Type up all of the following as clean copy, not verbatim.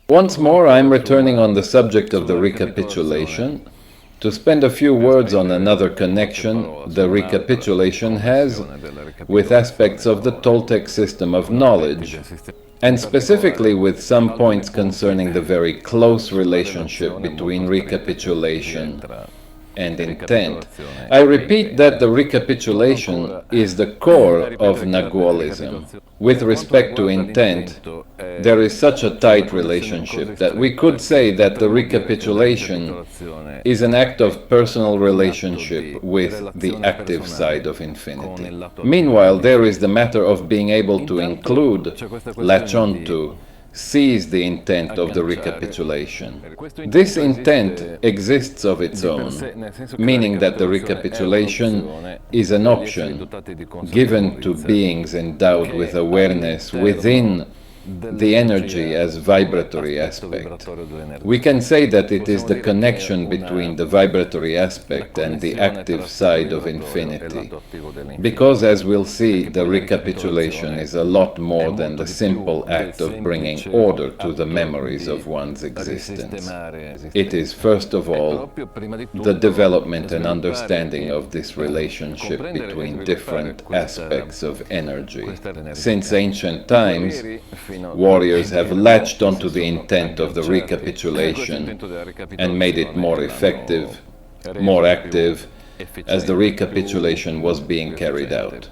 Once more, I'm returning on the subject of the recapitulation to spend a few words on another connection the recapitulation has with aspects of the Toltec system of knowledge, and specifically with some points concerning the very close relationship between recapitulation and intent. I repeat that the recapitulation is the core of nagualism. With respect to intent, there is such a tight relationship that we could say that the recapitulation is an act of personal relationship with the active side of infinity. Meanwhile, there is the matter of being able to include, latch on to, seize the intent of the recapitulation. This intent exists of its own, meaning that the recapitulation is an option given to beings endowed with awareness within the energy as vibratory aspect. We can say that it is the connection between the vibratory aspect and the active side of infinity, because as we'll see, the recapitulation is a lot more than the simple act of bringing order to the memories of one's existence. It is first of all the development and understanding of this relationship between different aspects of energy. Since ancient times, warriors have latched onto the intent of the recapitulation and made it more effective, more active, as the recapitulation was being carried out.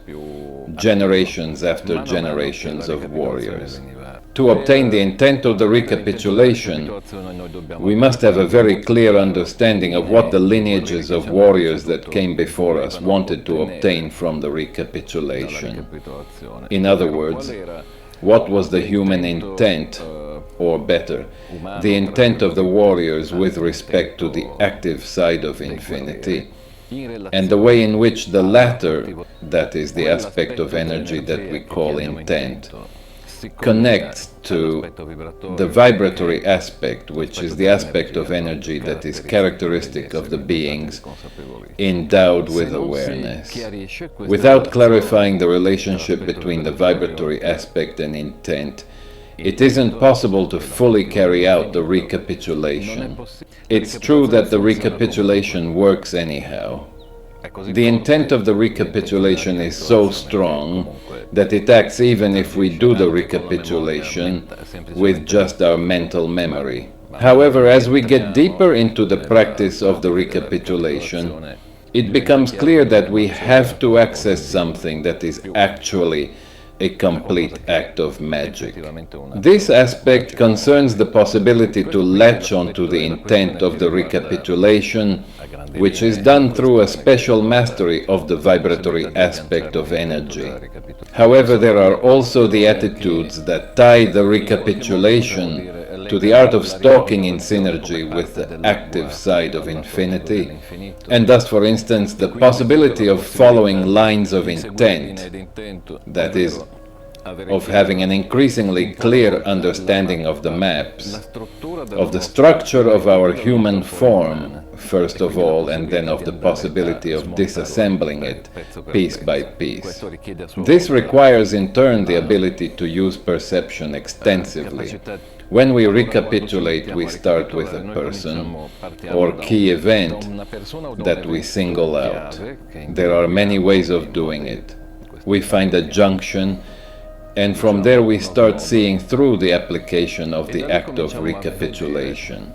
Generations after generations of warriors. To obtain the intent of the recapitulation, we must have a very clear understanding of what the lineages of warriors that came before us wanted to obtain from the recapitulation. In other words, what was the human intent, or better, the intent of the warriors with respect to the active side of infinity, and the way in which the latter, that is the aspect of energy that we call intent, connects to the vibratory aspect, which is the aspect of energy that is characteristic of the beings endowed with awareness. Without clarifying the relationship between the vibratory aspect and intent, it isn't possible to fully carry out the recapitulation. It's true that the recapitulation works anyhow. The intent of the recapitulation is so strong that it acts even if we do the recapitulation with just our mental memory. However, as we get deeper into the practice of the recapitulation, it becomes clear that we have to access something that is actually a complete act of magic. This aspect concerns the possibility to latch onto the intent of the recapitulation, which is done through a special mastery of the vibratory aspect of energy. However, there are also the attitudes that tie the recapitulation to the art of stalking in synergy with the active side of infinity, and thus, for instance, the possibility of following lines of intent, that is, of having an increasingly clear understanding of the maps, of the structure of our human form, first of all, and then of the possibility of disassembling it piece by piece. This requires in turn the ability to use perception extensively. When we recapitulate, we start with a person or key event that we single out. There are many ways of doing it. We find a junction, and from there we start seeing through the application of the act of recapitulation.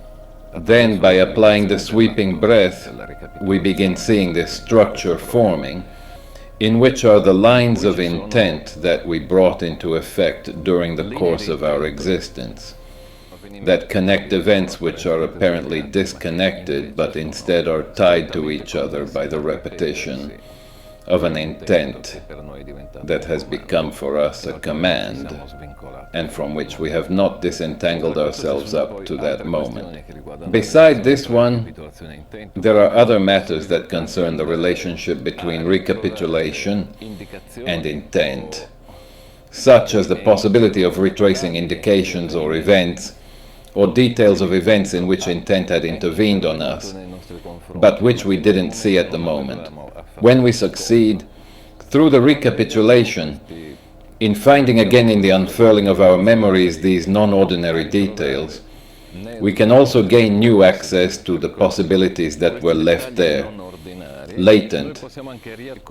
Then, by applying the sweeping breath, we begin seeing this structure forming, in which are the lines of intent that we brought into effect during the course of our existence, that connect events which are apparently disconnected, but instead are tied to each other by the repetition of an intent that has become for us a command, and from which we have not disentangled ourselves up to that moment. Beside this one, there are other matters that concern the relationship between recapitulation and intent, such as the possibility of retracing indications or events, or details of events in which intent had intervened on us, but which we didn't see at the moment. When we succeed, through the recapitulation, in finding again in the unfurling of our memories these non-ordinary details, we can also gain new access to the possibilities that were left there, latent.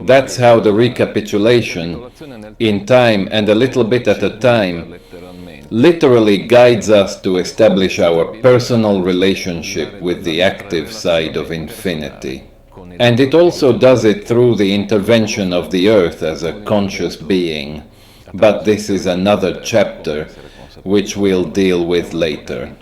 That's how the recapitulation, in time and a little bit at a time, literally guides us to establish our personal relationship with the active side of infinity. And it also does it through the intervention of the earth as a conscious being. But this is another chapter which we'll deal with later.